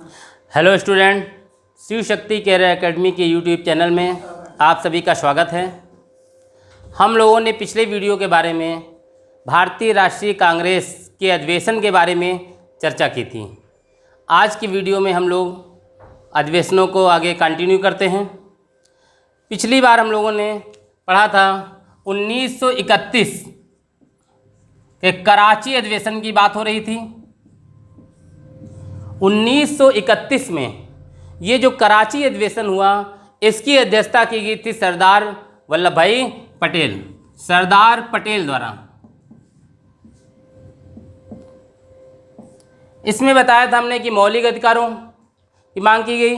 Hello student, Shiv Shakti career academy के YouTube channel में आप सभी का स्वागत है। हम लोगों ने पिछले वीडियो के बारे में भारतीय राष्ट्रीय कांग्रेस के अधिवेशन के बारे में चर्चा की थी। आज की वीडियो में हम लोग अधिवेशनों को आगे कंटिन्यू करते हैं। पिछली बार हम लोगों ने पढ़ा था 1931 के कराची अधिवेशन की बात हो रही थी। 1931 में ये जो कराची अधिवेशन हुआ, इसकी अध्यक्षता की गई थी सरदार वल्लभ भाई पटेल, सरदार पटेल द्वारा। इसमें बताया था हमने कि मौलिक अधिकारों की मांग की गई।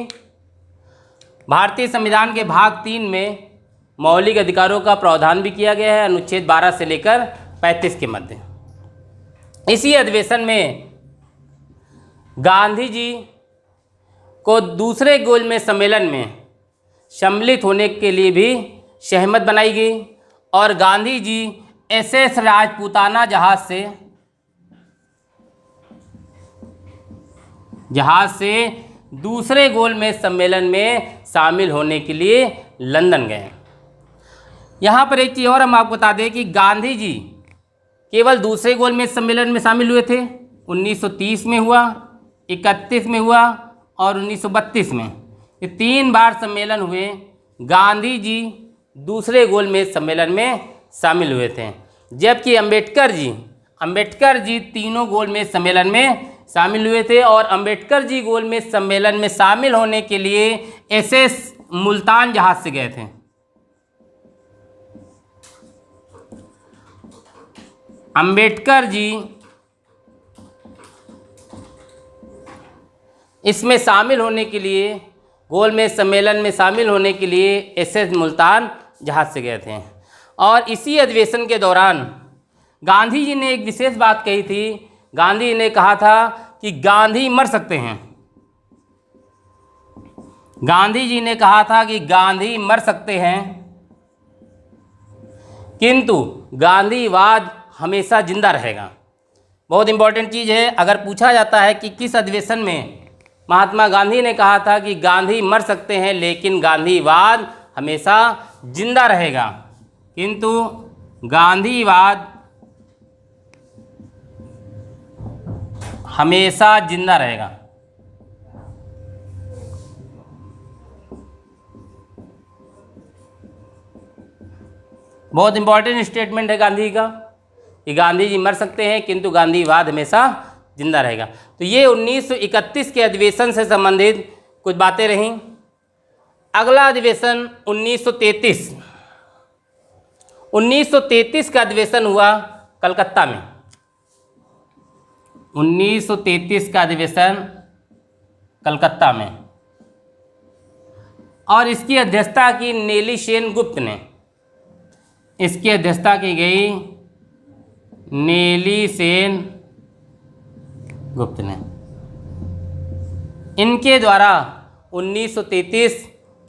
भारतीय संविधान के भाग 3 में मौलिक अधिकारों का प्रावधान भी किया गया है, अनुच्छेद 12 से लेकर 35 के मध्य। इसी अधिवेशन में गांधी जी को दूसरे गोलमेज सम्मेलन में सम्मिलित होने के लिए भी सहमत बनाई गई और गांधी जी SS राजपूताना जहाज से दूसरे गोलमेज सम्मेलन में शामिल होने के लिए लंदन गए। यहाँ पर एक चीज़ और हम आपको बता दें कि गांधी जी केवल दूसरे गोलमेज सम्मेलन में शामिल हुए थे। 1930 में हुआ, 31 में हुआ और 1932 में, ये 3 बार सम्मेलन हुए। गांधी जी दूसरे गोलमेज सम्मेलन में शामिल हुए थे, जबकि अंबेडकर जी तीनों गोलमेज सम्मेलन में शामिल हुए थे। और अंबेडकर जी गोलमेज सम्मेलन में शामिल होने के लिए SS मुल्तान जहाज से गए थे। अंबेडकर जी इसमें शामिल होने के लिए, गोलमेज सम्मेलन में शामिल होने के लिए SS मुल्तान जहाज से गए थे। और इसी अधिवेशन के दौरान गांधी जी ने एक विशेष बात कही थी। गांधी जी ने कहा था कि गांधी मर सकते हैं। गांधी जी ने कहा था कि गांधी मर सकते हैं, किंतु गांधीवाद हमेशा जिंदा रहेगा। बहुत इंपॉर्टेंट चीज़ है। अगर पूछा जाता है कि किस अधिवेशन में महात्मा गांधी ने कहा था कि गांधी मर सकते हैं लेकिन गांधीवाद हमेशा जिंदा रहेगा, किंतु गांधीवाद हमेशा जिंदा रहेगा। बहुत इंपॉर्टेंट स्टेटमेंट है गांधी का कि गांधी जी मर सकते हैं किंतु गांधीवाद हमेशा जिंदा रहेगा। तो ये 1931 के अधिवेशन से संबंधित कुछ बातें रहीं। अगला अधिवेशन 1933। 1933 का अधिवेशन हुआ कलकत्ता में। 1933 का अधिवेशन कलकत्ता में, और इसकी अध्यक्षता की नेली सेन गुप्त ने। इसकी अध्यक्षता की गई नेली सेन गुप्त ने। इनके द्वारा 1933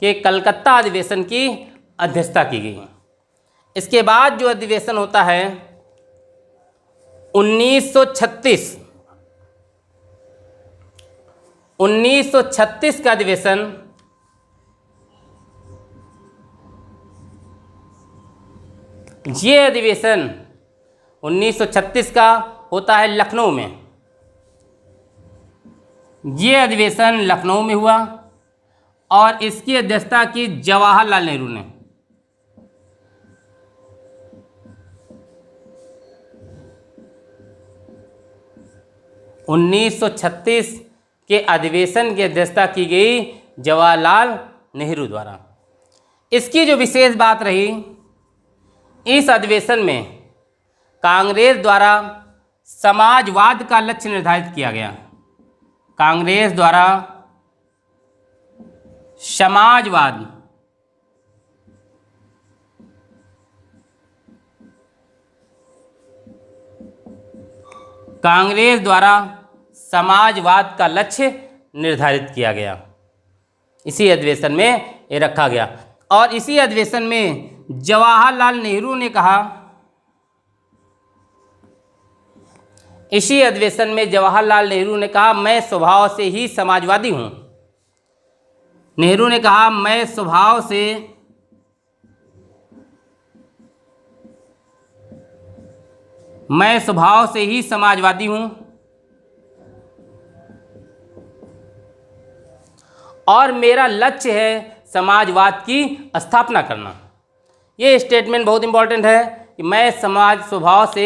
के कलकत्ता अधिवेशन की अध्यक्षता की गई। इसके बाद जो अधिवेशन होता है 1936 का अधिवेशन ये अधिवेशन 1936 का होता है लखनऊ में। ये अधिवेशन लखनऊ में हुआ और इसकी अध्यक्षता की जवाहरलाल नेहरू ने। (1936) के अधिवेशन की अध्यक्षता की गई जवाहरलाल नेहरू द्वारा। इसकी जो विशेष बात रही, इस अधिवेशन में कांग्रेस द्वारा समाजवाद का लक्ष्य निर्धारित किया गया। कांग्रेस द्वारा समाजवाद का लक्ष्य निर्धारित किया गया। इसी अधिवेशन में ये रखा गया। और इसी अधिवेशन में जवाहरलाल नेहरू ने कहा इसी अधिवेशन में जवाहरलाल नेहरू ने कहा मैं स्वभाव से ही समाजवादी हूँ। नेहरू ने कहा मैं स्वभाव से ही समाजवादी हूँ और मेरा लक्ष्य है समाजवाद की स्थापना करना। ये स्टेटमेंट बहुत इंपॉर्टेंट है कि मैं स्वभाव से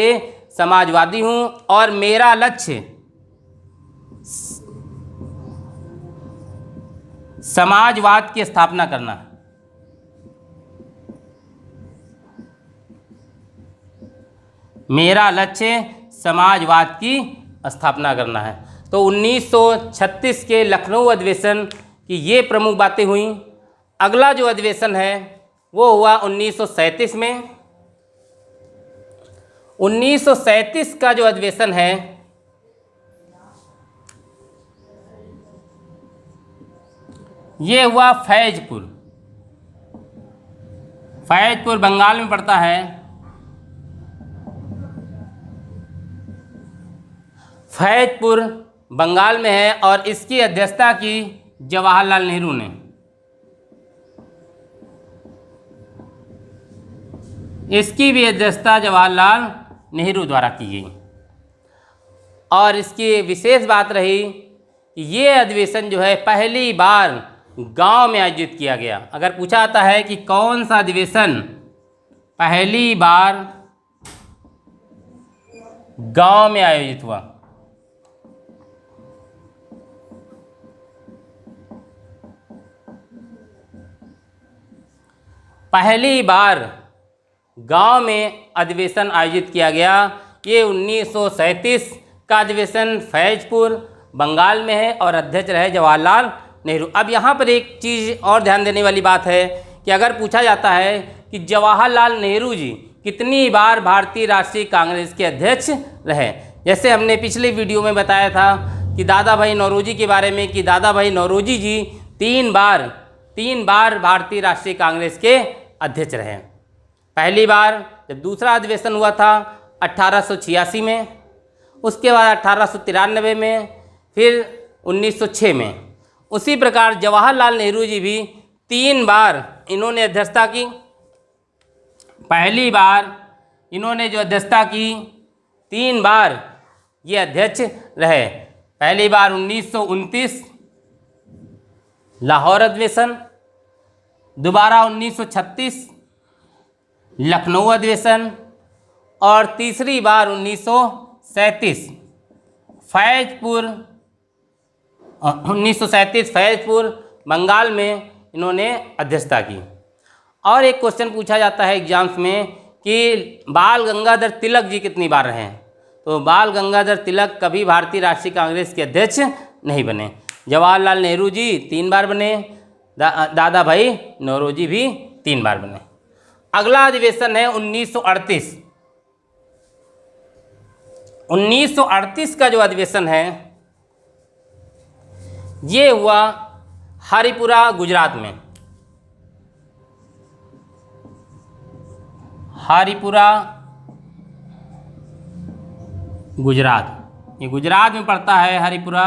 समाजवादी हूँ और मेरा लक्ष्य समाजवाद की स्थापना करना है। मेरा लक्ष्य समाजवाद की स्थापना करना है। तो 1936 के लखनऊ अधिवेशन की ये प्रमुख बातें हुई। अगला जो अधिवेशन है वो हुआ 1937 में। 1937 का जो अधिवेशन है ये हुआ फैजपुर। फैजपुर बंगाल में पड़ता है। फैजपुर बंगाल में है और इसकी अध्यक्षता की जवाहरलाल नेहरू ने। इसकी भी अध्यक्षता जवाहरलाल नेहरू द्वारा की गई और इसकी विशेष बात रही कि ये अधिवेशन जो है पहली बार गांव में आयोजित किया गया। अगर पूछा जाता है कि कौन सा अधिवेशन पहली बार गांव में आयोजित हुआ, पहली बार गांव में अधिवेशन आयोजित किया गया, ये 1937 का अधिवेशन फैजपुर बंगाल में है और अध्यक्ष रहे जवाहरलाल नेहरू। अब यहाँ पर एक चीज़ और ध्यान देने वाली बात है कि अगर पूछा जाता है कि जवाहरलाल नेहरू जी कितनी बार भारतीय राष्ट्रीय कांग्रेस के अध्यक्ष रहे, जैसे हमने पिछले वीडियो में बताया था कि दादा भाई नौरोजी के बारे में कि दादा भाई नौरोजी जी तीन बार भारतीय राष्ट्रीय कांग्रेस के अध्यक्ष रहे। पहली बार जब दूसरा अधिवेशन हुआ था 1886 में, उसके बाद 1893 में, फिर 1906 में। उसी प्रकार जवाहरलाल नेहरू जी भी तीन बार इन्होंने अध्यक्षता की। पहली बार इन्होंने जो अध्यक्षता की, तीन बार ये अध्यक्ष रहे। पहली बार 1929 लाहौर अधिवेशन, दोबारा 1936 लखनऊ अधिवेशन और तीसरी बार 1937 फैजपुर 1937 फैजपुर बंगाल में इन्होंने अध्यक्षता की। और एक क्वेश्चन पूछा जाता है एग्जाम्स में कि बाल गंगाधर तिलक जी कितनी बार रहे हैं, तो बाल गंगाधर तिलक कभी भारतीय राष्ट्रीय कांग्रेस के अध्यक्ष नहीं बने। जवाहरलाल नेहरू जी 3 बार बने, दादा भाई नौरोजी भी 3 बार बने। अगला अधिवेशन है 1938। 1938 का जो अधिवेशन है ये हुआ हरिपुरा गुजरात में। हरिपुरा गुजरात, ये गुजरात में पड़ता है हरिपुरा।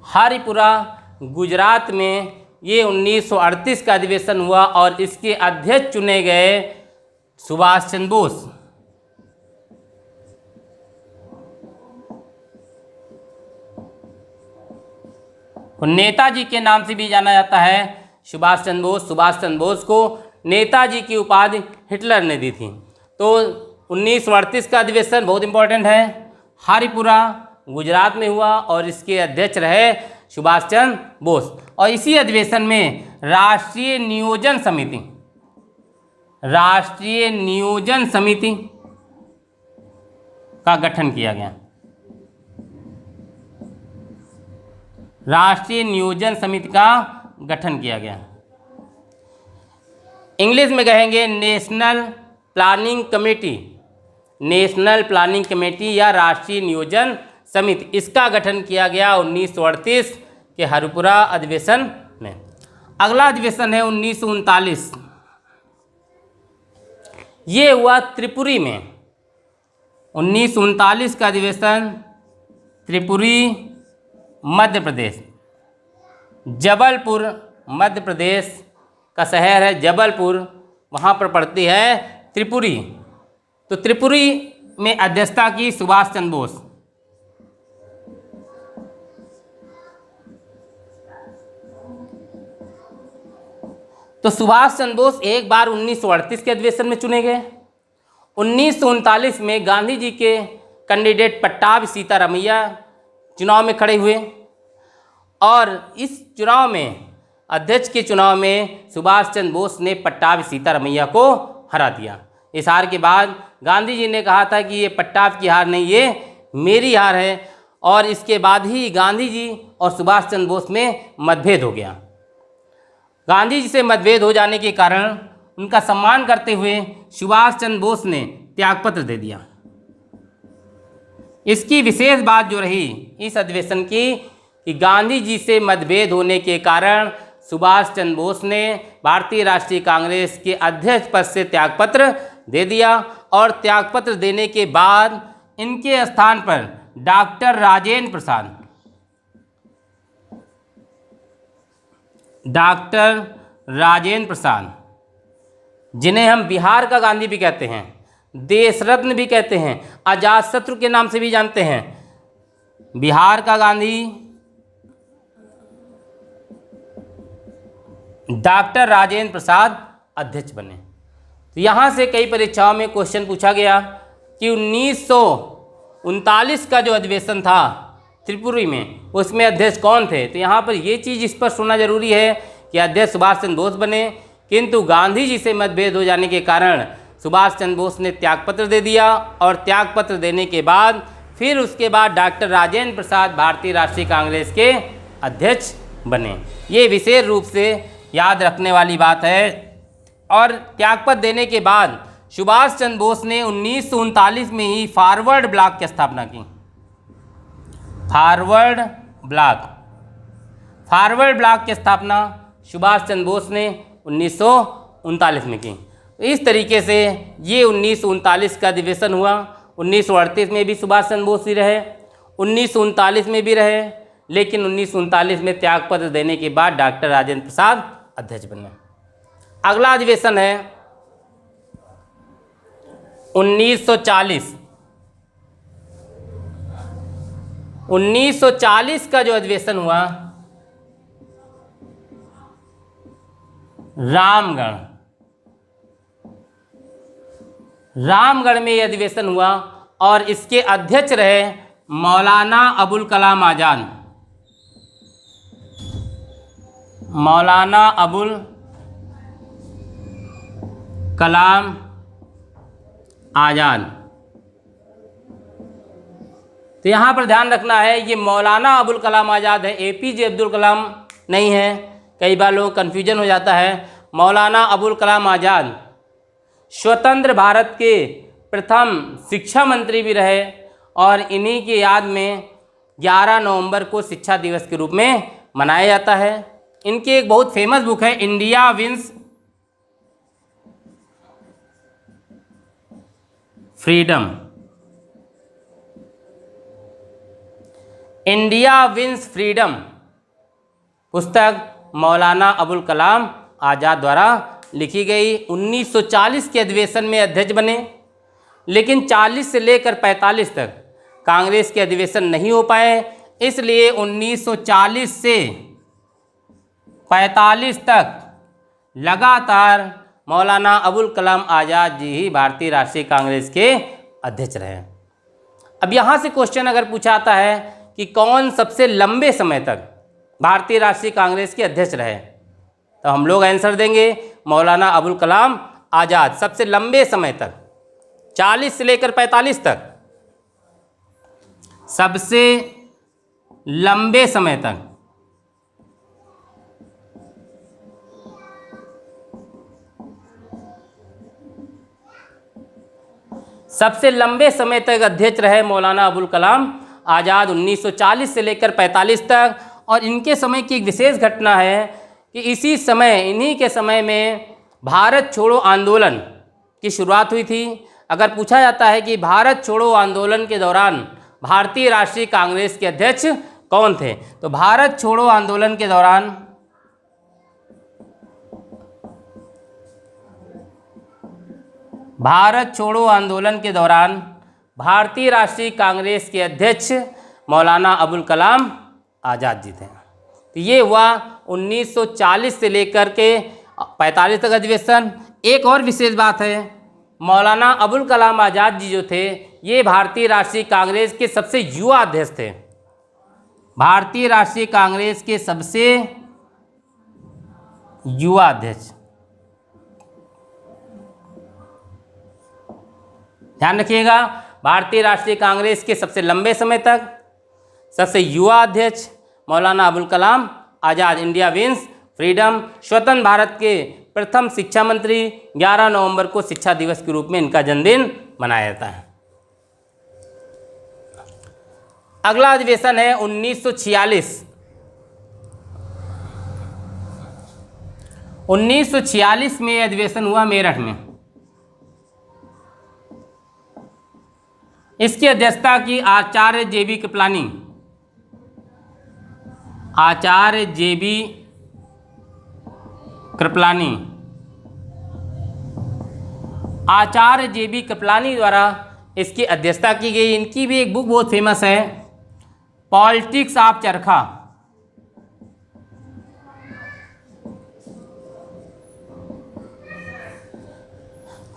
हरिपुरा गुजरात में ये 1938 का अधिवेशन हुआ और इसके अध्यक्ष चुने गए सुभाष चंद्र बोस। नेताजी के नाम से भी जाना जाता है सुभाष चंद्र बोस। सुभाष चंद्र बोस को नेताजी की उपाधि हिटलर ने दी थी। तो 1938 का अधिवेशन बहुत इंपॉर्टेंट है, हरिपुरा गुजरात में हुआ और इसके अध्यक्ष रहे सुभाष चंद्र बोस। और इसी अधिवेशन में राष्ट्रीय नियोजन समिति का गठन किया गया। राष्ट्रीय नियोजन समिति का गठन किया गया। इंग्लिश में कहेंगे national planning committee. National planning committee या राष्ट्रीय नियोजन समिति, इसका गठन किया गया 1938 के हरिपुरा अधिवेशन में। अगला अधिवेशन है 1939। ये हुआ त्रिपुरी में। 1939 का अधिवेशन त्रिपुरी मध्य प्रदेश, जबलपुर मध्य प्रदेश का शहर है जबलपुर, वहाँ पर पड़ती है त्रिपुरी। तो त्रिपुरी में अध्यक्षता की सुभाष चंद्र बोस। तो सुभाष चंद्र बोस एक बार 1938 के अधिवेशन में चुने गए। 1939 में गांधी जी के कैंडिडेट पट्टाभी सीतारामैया चुनाव में खड़े हुए और इस चुनाव में, अध्यक्ष के चुनाव में सुभाष चंद्र बोस ने पट्टाभी सीतारामैया को हरा दिया। इस हार के बाद गांधी जी ने कहा था कि ये पट्टाभ की हार नहीं, ये मेरी हार है, और इसके बाद ही गांधी जी और सुभाष चंद्र बोस में मतभेद हो गया। गांधी जी से मतभेद हो जाने के कारण उनका सम्मान करते हुए सुभाष चंद्र बोस ने त्यागपत्र दे दिया। इसकी विशेष बात जो रही इस अधिवेशन की कि गांधी जी से मतभेद होने के कारण सुभाष चंद्र बोस ने भारतीय राष्ट्रीय कांग्रेस के अध्यक्ष पद से त्यागपत्र दे दिया और त्यागपत्र देने के बाद इनके स्थान पर डॉक्टर राजेंद्र प्रसाद, जिन्हें हम बिहार का गांधी भी कहते हैं, देश रत्न भी कहते हैं, अजातशत्रु के नाम से भी जानते हैं, बिहार का गांधी डॉक्टर राजेंद्र प्रसाद अध्यक्ष बने। तो यहाँ से कई परीक्षाओं में क्वेश्चन पूछा गया कि 1939 का जो अधिवेशन था त्रिपुरी में, उसमें अध्यक्ष कौन थे। तो यहाँ पर ये चीज़ स्पष्ट होना जरूरी है कि अध्यक्ष सुभाष चंद्र बोस बने, किंतु गांधी जी से मतभेद हो जाने के कारण सुभाष चंद्र बोस ने त्यागपत्र दे दिया और त्यागपत्र देने के बाद फिर उसके बाद डॉक्टर राजेंद्र प्रसाद भारतीय राष्ट्रीय कांग्रेस के अध्यक्ष बने। ये विशेष रूप से याद रखने वाली बात है। और त्यागपत्र देने के बाद सुभाष चंद्र बोस ने 1939 में ही फॉरवर्ड ब्लॉक की स्थापना की। फॉरवर्ड ब्लॉक की स्थापना सुभाष चंद्र बोस ने 1939 में की। इस तरीके से ये 1939 का अधिवेशन हुआ। 1938 में भी सुभाष चंद्र बोस ही रहे, 1939 में भी रहे, लेकिन 1939 में त्यागपत्र देने के बाद डॉक्टर राजेंद्र प्रसाद अध्यक्ष बने। अगला अधिवेशन है 1940। 1940 का जो अधिवेशन हुआ रामगढ़ में यह अधिवेशन हुआ और इसके अध्यक्ष रहे मौलाना अबुल कलाम आज़ाद। मौलाना अबुल कलाम आज़ाद। तो यहाँ पर ध्यान रखना है, ये मौलाना अबुल कलाम आज़ाद है, एपीजे अब्दुल कलाम नहीं है। कई बार लोग कन्फ्यूजन हो जाता है। मौलाना अबुल कलाम आज़ाद स्वतंत्र भारत के प्रथम शिक्षा मंत्री भी रहे और इन्हीं की याद में 11 नवंबर को शिक्षा दिवस के रूप में मनाया जाता है। इनकी एक बहुत फेमस बुक है India wins freedom. India wins freedom पुस्तक मौलाना अबुल कलाम आज़ाद द्वारा लिखी गई। 1940 के अधिवेशन में अध्यक्ष बने, लेकिन 40 से लेकर 45 तक कांग्रेस के अधिवेशन नहीं हो पाए, इसलिए 1940 से 45 तक लगातार मौलाना अबुल कलाम आज़ाद जी ही भारतीय राष्ट्रीय कांग्रेस के अध्यक्ष रहे। अब यहाँ से क्वेश्चन अगर पूछा आता है कि कौन सबसे लंबे समय तक भारतीय राष्ट्रीय कांग्रेस के अध्यक्ष रहे, तो हम लोग आंसर देंगे मौलाना अबुल कलाम आज़ाद सबसे लंबे समय तक, 40 से लेकर 45 तक, सबसे लंबे समय तक। सबसे लंबे समय तक अध्यक्ष रहे मौलाना अबुल कलाम आज़ाद 1940 से लेकर 45 तक। और इनके समय की एक विशेष घटना है कि इसी समय, इन्हीं के समय में भारत छोड़ो आंदोलन की शुरुआत हुई थी। अगर पूछा जाता है कि भारत छोड़ो आंदोलन के दौरान भारतीय राष्ट्रीय कांग्रेस के अध्यक्ष कौन थे, तो भारत छोड़ो आंदोलन के दौरान भारतीय राष्ट्रीय कांग्रेस के अध्यक्ष मौलाना अबुल कलाम आज़ाद जी थे। तो ये हुआ 1940 से लेकर के 45 तक अधिवेशन। एक और विशेष बात है, मौलाना अबुल कलाम आज़ाद जी जो थे ये भारतीय राष्ट्रीय कांग्रेस के सबसे युवा अध्यक्ष थे। भारतीय राष्ट्रीय कांग्रेस के सबसे युवा अध्यक्ष, ध्यान रखिएगा, भारतीय राष्ट्रीय कांग्रेस के सबसे लंबे समय तक सबसे युवा अध्यक्ष Maulana Abul Kalam Azad, India wins freedom, स्वतंत्र भारत के प्रथम शिक्षा मंत्री। 11 नवंबर को शिक्षा दिवस के रूप में इनका जन्मदिन मनाया जाता है। अगला अधिवेशन है 1946। 1946 में अधिवेशन हुआ मेरठ में। इसकी अध्यक्षता की आचार्य जेबी कृपलानी। आचार्य जेबी कृपलानी, आचार्य जेबी कृपलानी द्वारा इसकी अध्यक्षता की गई। इनकी भी एक बुक बहुत फेमस है, पॉलिटिक्स ऑफ चरखा।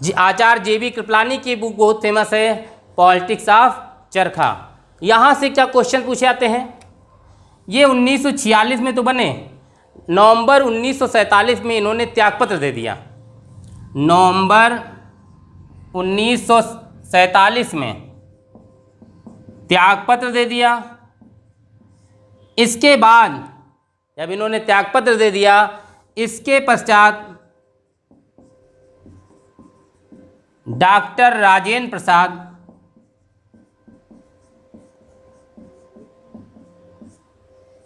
जी, आचार्य जेबी कृपलानी की बुक बहुत फेमस है, पॉलिटिक्स ऑफ चरखा। यहाँ से क्या क्वेश्चन पूछे जाते हैं, ये 1946 में तो बने, नवंबर 1947 में इन्होंने त्यागपत्र दे दिया। नवंबर 1947 में त्यागपत्र दे दिया। इसके बाद जब इन्होंने त्यागपत्र दे दिया, इसके पश्चात डॉक्टर राजेंद्र प्रसाद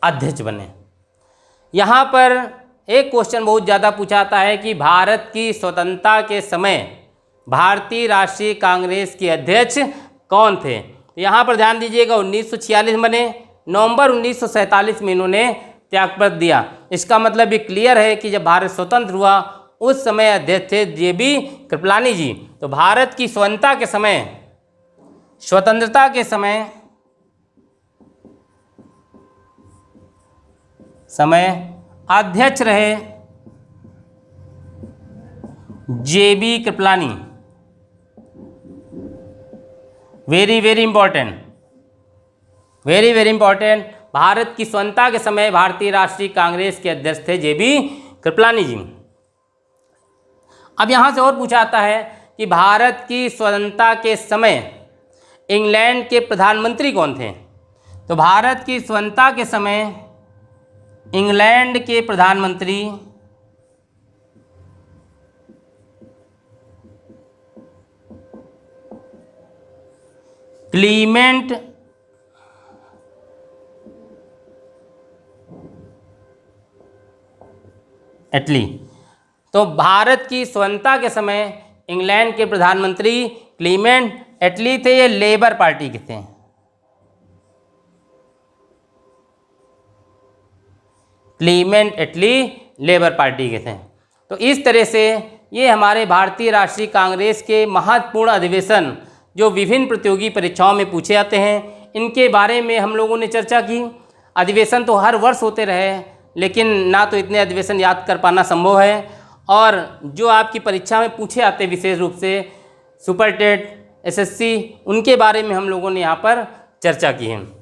अध्यक्ष बने। यहाँ पर एक क्वेश्चन बहुत ज़्यादा पूछा जाता है कि भारत की स्वतंत्रता के समय भारतीय राष्ट्रीय कांग्रेस के अध्यक्ष कौन थे। यहाँ पर ध्यान दीजिएगा, 1946 में बने, नवंबर 1947 में इन्होंने त्यागपत्र दिया। इसका मतलब ये क्लियर है कि जब भारत स्वतंत्र हुआ उस समय अध्यक्ष थे जेबी कृपलानी जी। तो भारत की स्वतंत्रता के समय अध्यक्ष रहे JB Kripalani. Very very important, Bharat की स्वतंत्रता के समय भारतीय राष्ट्रीय कांग्रेस के अध्यक्ष थे जेबी कृपलानी जी। अब यहाँ से और पूछा जाता है कि भारत की स्वतंत्रता के समय इंग्लैंड के प्रधानमंत्री कौन थे। तो भारत की स्वतंत्रता के समय इंग्लैंड के प्रधानमंत्री क्लीमेंट एटली। तो भारत की स्वतंत्रता के समय इंग्लैंड के प्रधानमंत्री क्लीमेंट एटली थे। ये लेबर पार्टी के थे। क्लीमेंट एटली लेबर पार्टी के थे। तो इस तरह से ये हमारे भारतीय राष्ट्रीय कांग्रेस के महत्वपूर्ण अधिवेशन जो विभिन्न प्रतियोगी परीक्षाओं में पूछे जाते हैं, इनके बारे में हम लोगों ने चर्चा की। अधिवेशन तो हर वर्ष होते रहे, लेकिन ना तो इतने अधिवेशन याद कर पाना संभव है, और जो आपकी परीक्षा में पूछे आते विशेष रूप से सुपर टेट, एसएससी, उनके बारे में हम लोगों ने यहाँ पर चर्चा की है।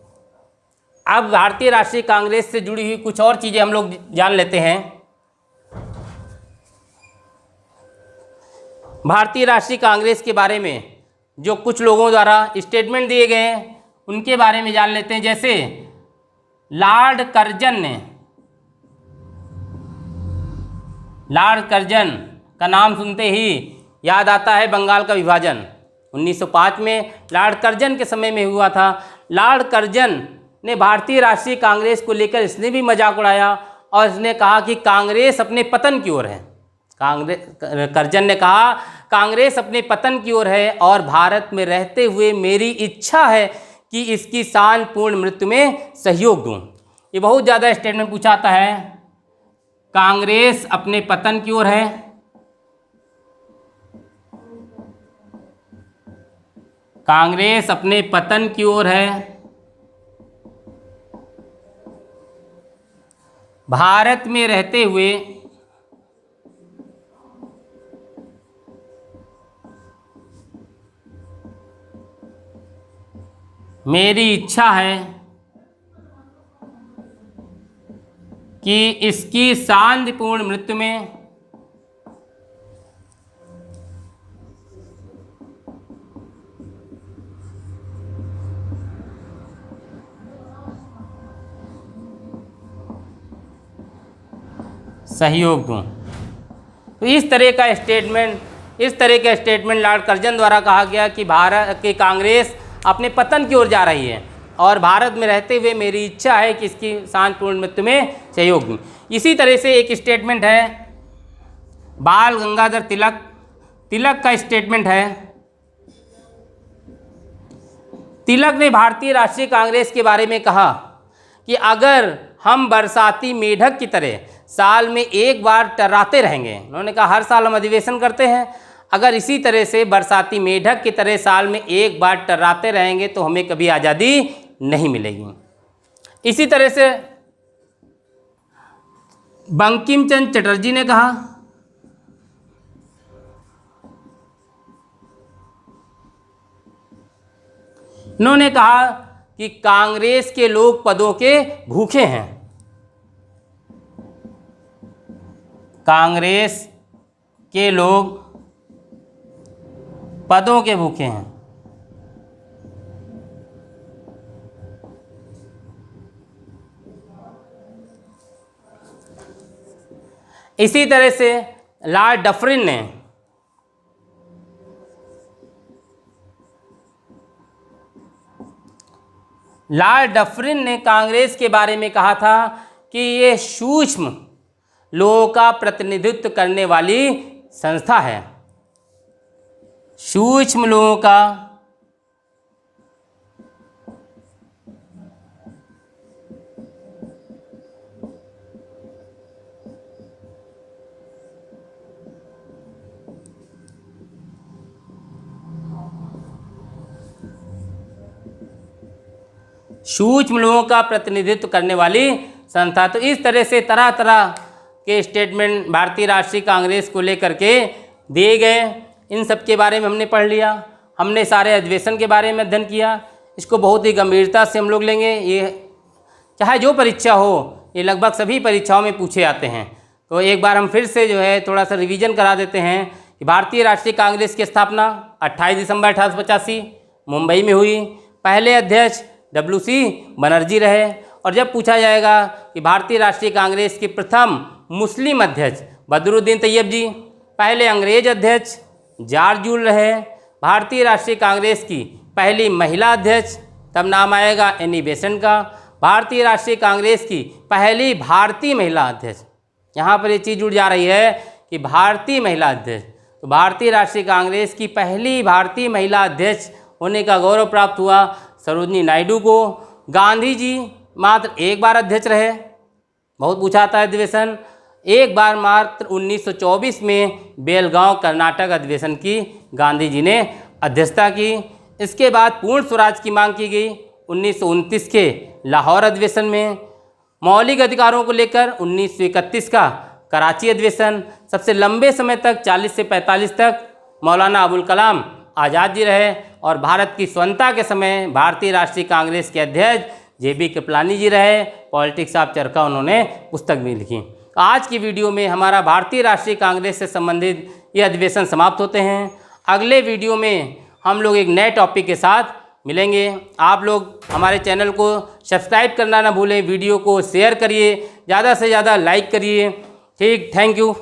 अब भारतीय राष्ट्रीय कांग्रेस से जुड़ी हुई कुछ और चीज़ें हम लोग जान लेते हैं। भारतीय राष्ट्रीय कांग्रेस के बारे में जो कुछ लोगों द्वारा स्टेटमेंट दिए गए हैं उनके बारे में जान लेते हैं। जैसे लॉर्ड कर्जन का नाम सुनते ही याद आता है बंगाल का विभाजन। 1905 में लॉर्ड कर्जन के समय में हुआ था। लॉर्ड कर्जन ने भारतीय राष्ट्रीय कांग्रेस को लेकर इसने भी मजाक उड़ाया और इसने कहा कि कांग्रेस अपने पतन की ओर है। कर्जन ने कहा कांग्रेस अपने पतन की ओर है और भारत में रहते हुए मेरी इच्छा है कि इसकी शांतिपूर्ण मृत्यु में सहयोग दूं। ये बहुत ज़्यादा स्टेटमेंट पूछाता है। कांग्रेस अपने पतन की ओर है, कांग्रेस अपने पतन की ओर है, भारत में रहते हुए मेरी इच्छा है कि इसकी शांतिपूर्ण मृत्यु में सहयोग दूं। तो इस तरह का स्टेटमेंट लॉर्ड कर्जन द्वारा कहा गया कि भारत की कांग्रेस अपने पतन की ओर जा रही है और भारत में रहते हुए मेरी इच्छा है कि इसकी शांतिपूर्ण मृत्यु में सहयोग दूं। इसी तरह से एक स्टेटमेंट है बाल गंगाधर तिलक का स्टेटमेंट है। तिलक ने भारतीय राष्ट्रीय कांग्रेस के बारे में कहा कि अगर हम बरसाती मेढक की तरह साल में एक बार टर्राते रहेंगे, उन्होंने कहा हर साल हम अधिवेशन करते हैं, अगर इसी तरह से बरसाती मेढक की तरह साल में एक बार टर्राते रहेंगे तो हमें कभी आज़ादी नहीं मिलेगी। इसी तरह से बंकिम चंद्र चटर्जी ने कहा उन्होंने कहा कि कांग्रेस के लोग पदों के भूखे हैं, कांग्रेस के लोग पदों के भूखे हैं। इसी तरह से लॉर्ड डफरिन ने कांग्रेस के बारे में कहा था कि ये सूक्ष्म लोगों का प्रतिनिधित्व करने वाली संस्था है, सूक्ष्म लोगों का प्रतिनिधित्व करने वाली संस्था। तो इस तरह से तरह तरह के स्टेटमेंट भारतीय राष्ट्रीय कांग्रेस को लेकर के दिए गए। इन सब के बारे में हमने पढ़ लिया, हमने सारे अधिवेशन के बारे में अध्ययन किया। इसको बहुत ही गंभीरता से हम लोग लेंगे। ये चाहे जो परीक्षा हो, ये लगभग सभी परीक्षाओं में पूछे आते हैं। तो एक बार हम फिर से जो है थोड़ा सा रिवीजन करा देते हैं कि भारतीय राष्ट्रीय कांग्रेस की स्थापना 28 दिसंबर 1885 मुंबई में हुई। पहले अध्यक्ष WC बनर्जी रहे। और जब पूछा जाएगा कि भारतीय राष्ट्रीय कांग्रेस के प्रथम मुस्लिम अध्यक्ष बदरुद्दीन तैयब जी, पहले अंग्रेज अध्यक्ष जॉर्ज जूल रहे। भारतीय राष्ट्रीय कांग्रेस की पहली महिला अध्यक्ष, तब नाम आएगा एनी बेसेंट का। भारतीय राष्ट्रीय कांग्रेस की पहली भारतीय महिला अध्यक्ष, यहाँ पर ये चीज़ जुड़ जा रही है कि भारतीय महिला अध्यक्ष, तो भारतीय राष्ट्रीय कांग्रेस की पहली भारतीय महिला अध्यक्ष होने का गौरव प्राप्त हुआ सरोजनी नायडू को। गांधी जी मात्र एक बार अध्यक्ष रहे, बहुत पूछा था अधिवेशन, एक बार मात्र 1924 में बेलगांव कर्नाटक अधिवेशन की गांधी जी ने अध्यक्षता की। इसके बाद पूर्ण स्वराज की मांग की गई 1929 के लाहौर अधिवेशन में। मौलिक अधिकारों को लेकर 1931 का कराची अधिवेशन। सबसे लंबे समय तक 40 से 45 तक मौलाना अबुल कलाम आज़ाद जी रहे। और भारत की स्वतंत्रता के समय भारतीय राष्ट्रीय कांग्रेस के अध्यक्ष JB कृपलानी जी रहे। पॉलिटिक्स ऑफ चरखा उन्होंने पुस्तक भी लिखी। आज की वीडियो में हमारा भारतीय राष्ट्रीय कांग्रेस से संबंधित ये अधिवेशन समाप्त होते हैं। अगले वीडियो में हम लोग एक नए टॉपिक के साथ मिलेंगे। आप लोग हमारे चैनल को सब्सक्राइब करना ना भूलें, वीडियो को शेयर करिए, ज़्यादा से ज़्यादा लाइक करिए। ठीक, थैंक यू।